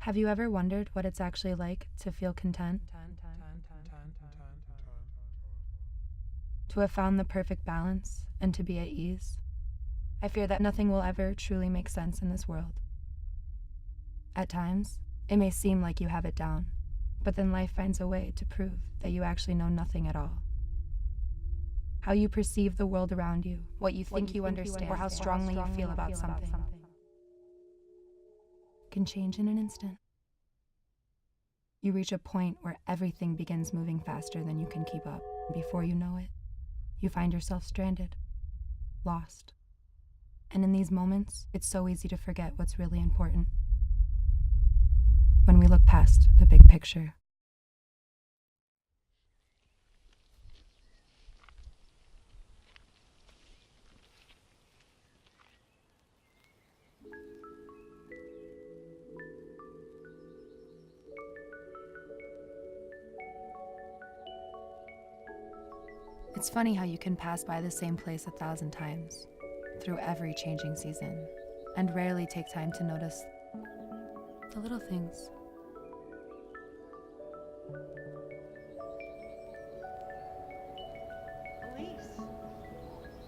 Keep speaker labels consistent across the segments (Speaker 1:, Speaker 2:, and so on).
Speaker 1: Have you ever wondered what it's actually like to feel content? To have found the perfect balance and to be at ease? I fear that nothing will ever truly make sense in this world. At times, it may seem like you have it down, but then life finds a way to prove that you actually know nothing at all. How you perceive the world around you, what you think you understand, or how strongly you feel about something can change in an instant. You reach a point where everything begins moving faster than you can keep up. Before you know it, you find yourself stranded, lost. And in these moments, it's so easy to forget what's really important. When we look past the big picture. It's funny how you can pass by the same place 1,000 times, through every changing season, and rarely take time to notice the little things.
Speaker 2: Elise,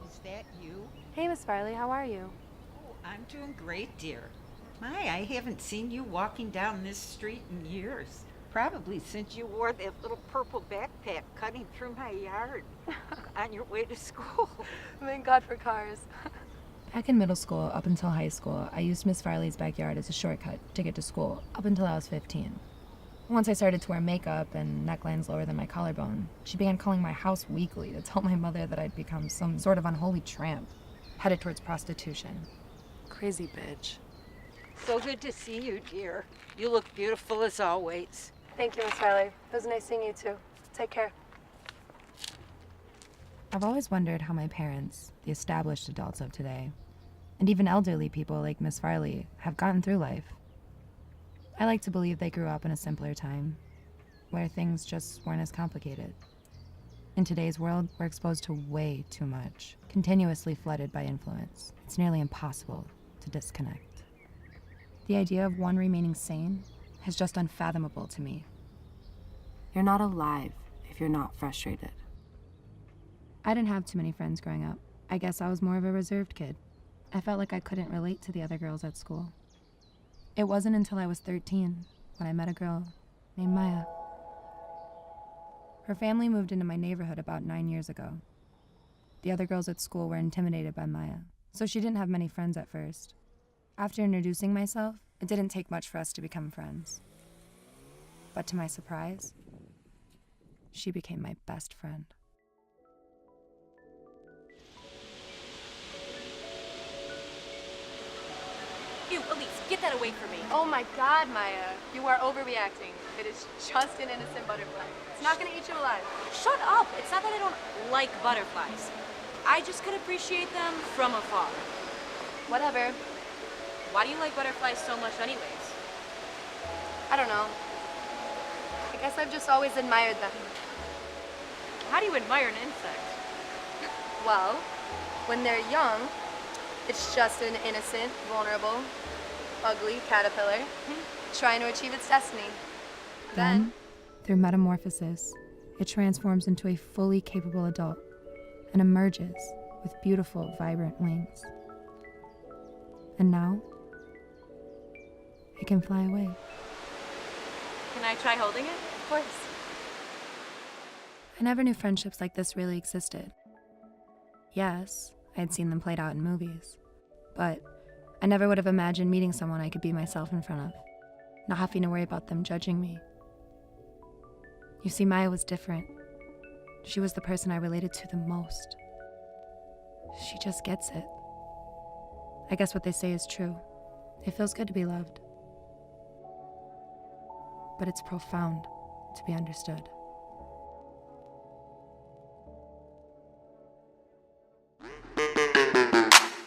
Speaker 2: is that you?
Speaker 1: Hey, Miss Farley, how are you?
Speaker 2: Oh, I'm doing great, dear. My, I haven't seen you walking down this street in years. Probably since you wore that little purple backpack cutting through my yard on your way to school.
Speaker 1: Thank God for cars. Back in middle school, up until high school, I used Miss Farley's backyard as a shortcut to get to school, up until I was 15. Once I started to wear makeup and necklines lower than my collarbone, she began calling my house weekly to tell my mother that I'd become some sort of unholy tramp, headed towards prostitution. Crazy bitch.
Speaker 2: So good to see you, dear. You look beautiful as always.
Speaker 3: Thank you, Miss Farley. It was nice seeing you too. Take care.
Speaker 1: I've always wondered how my parents, the established adults of today, and even elderly people like Miss Farley, have gotten through life. I like to believe they grew up in a simpler time, where things just weren't as complicated. In today's world, we're exposed to way too much, continuously flooded by influence. It's nearly impossible to disconnect. The idea of one remaining sane is just unfathomable to me. You're not alive if you're not frustrated. I didn't have too many friends growing up. I guess I was more of a reserved kid. I felt like I couldn't relate to the other girls at school. It wasn't until I was 13 when I met a girl named Maya. Her family moved into my neighborhood about 9 years ago. The other girls at school were intimidated by Maya, so she didn't have many friends at first. After introducing myself, it didn't take much for us to become friends. But to my surprise, she became my best friend.
Speaker 4: Ew, Elise, get that away from me.
Speaker 3: Oh my God, Maya. You are overreacting. It is just an innocent butterfly. It's not gonna eat you alive.
Speaker 4: Shut up. It's not that I don't like butterflies. I just could appreciate them from afar.
Speaker 3: Whatever.
Speaker 4: Why do you like butterflies so much anyways?
Speaker 3: I don't know. I guess I've just always admired them.
Speaker 4: How do you admire an insect?
Speaker 3: Well, when they're young, it's just an innocent, vulnerable, ugly caterpillar trying to achieve its destiny.
Speaker 1: Then, through metamorphosis, it transforms into a fully capable adult and emerges with beautiful, vibrant wings. And now, it can fly away.
Speaker 4: Can I try holding it?
Speaker 3: Of course.
Speaker 1: I never knew friendships like this really existed. Yes, I had seen them played out in movies, but I never would have imagined meeting someone I could be myself in front of, not having to worry about them judging me. You see, Maya was different. She was the person I related to the most. She just gets it. I guess what they say is true. It feels good to be loved. But it's profound to be understood.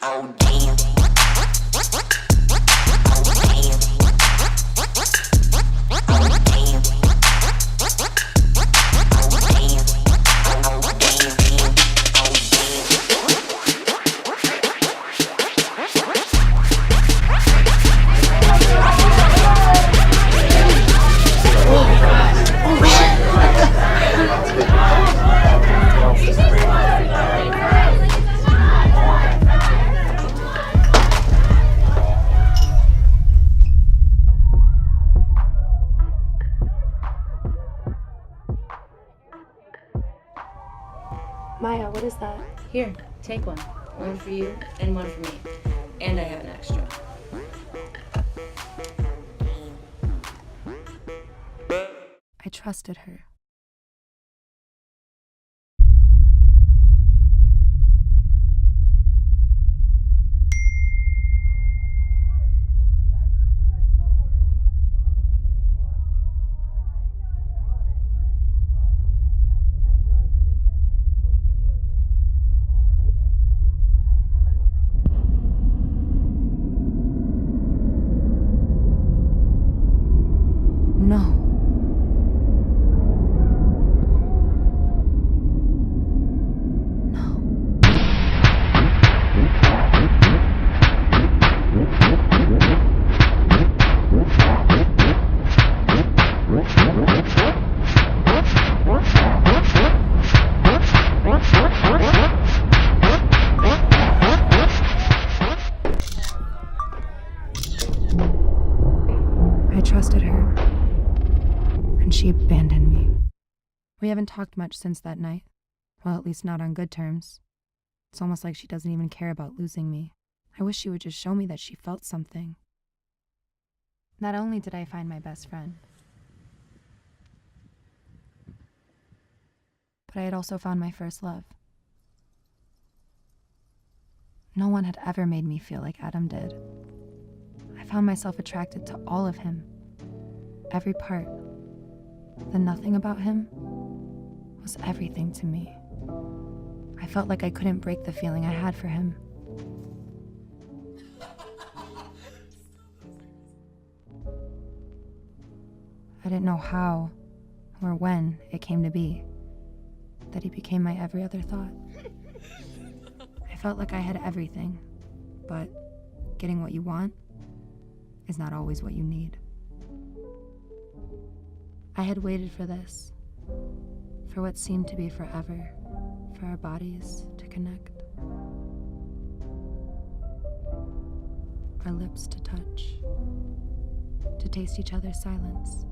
Speaker 5: Oh damn.
Speaker 3: is that?
Speaker 5: Here, take one. One for you and one for me. And I have an extra.
Speaker 1: I trusted her. No. I trusted her, and she abandoned me. We haven't talked much since that night. Well, at least not on good terms. It's almost like she doesn't even care about losing me. I wish she would just show me that she felt something. Not only did I find my best friend, but I had also found my first love. No one had ever made me feel like Adam did. I found myself attracted to all of him, every part. The nothing about him was everything to me. I felt like I couldn't break the feeling I had for him. I didn't know how or when it came to be that he became my every other thought. I felt like I had everything, but getting what you want is not always what you need. I had waited for this, for what seemed to be forever, for our bodies to connect, our lips to touch, to taste each other's silence.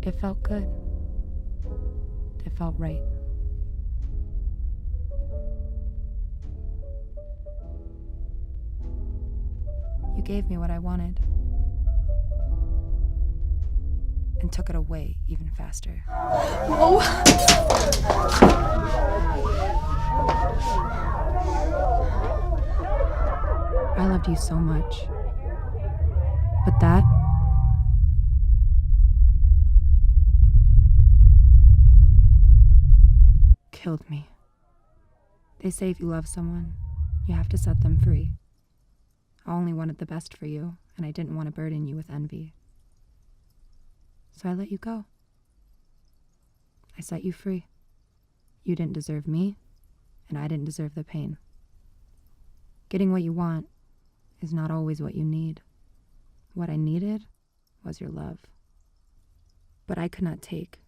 Speaker 1: It felt good. It felt right. You gave me what I wanted, and took it away even faster.
Speaker 3: Whoa!
Speaker 1: I loved you so much, but that killed me. They say if you love someone, you have to set them free. I only wanted the best for you, and I didn't want to burden you with envy. So I let you go. I set you free. You didn't deserve me, and I didn't deserve the pain. Getting what you want is not always what you need. What I needed was your love. But I could not take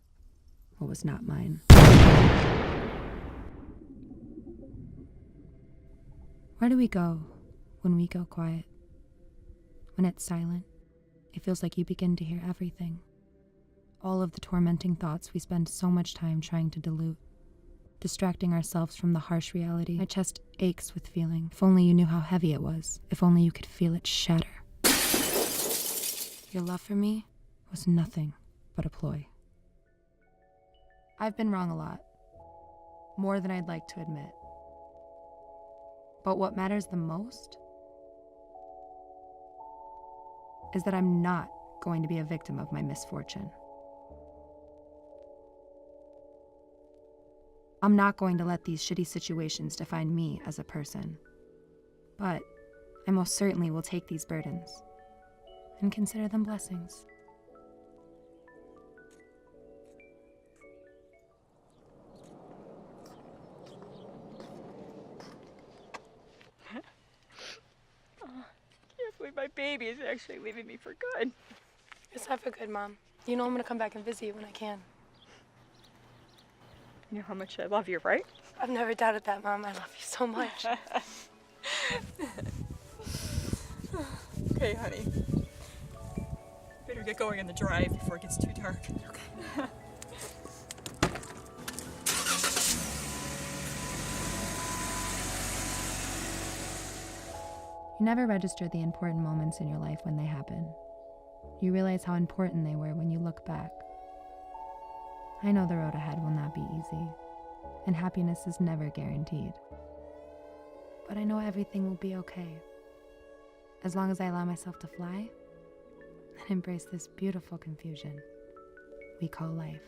Speaker 1: what was not mine. Where do we go when we go quiet? When it's silent, it feels like you begin to hear everything. All of the tormenting thoughts we spend so much time trying to dilute, distracting ourselves from the harsh reality. My chest aches with feeling. If only you knew how heavy it was. If only you could feel it shatter. Your love for me was nothing but a ploy. I've been wrong a lot. More than I'd like to admit. But what matters the most is that I'm not going to be a victim of my misfortune. I'm not going to let these shitty situations define me as a person. But I most certainly will take these burdens and consider them blessings.
Speaker 6: I can't believe my baby is actually leaving me for good.
Speaker 3: It's not for good, Mom. You know I'm gonna come back and visit you when I can.
Speaker 6: You know how much I love you, right?
Speaker 3: I've never doubted that, Mom. I love you so much.
Speaker 6: Okay, honey. Better get going on the drive before it gets too dark.
Speaker 3: Okay.
Speaker 1: You never register the important moments in your life when they happen. You realize how important they were when you look back. I know the road ahead will not be easy, and happiness is never guaranteed. But I know everything will be okay, as long as I allow myself to fly and embrace this beautiful confusion we call life.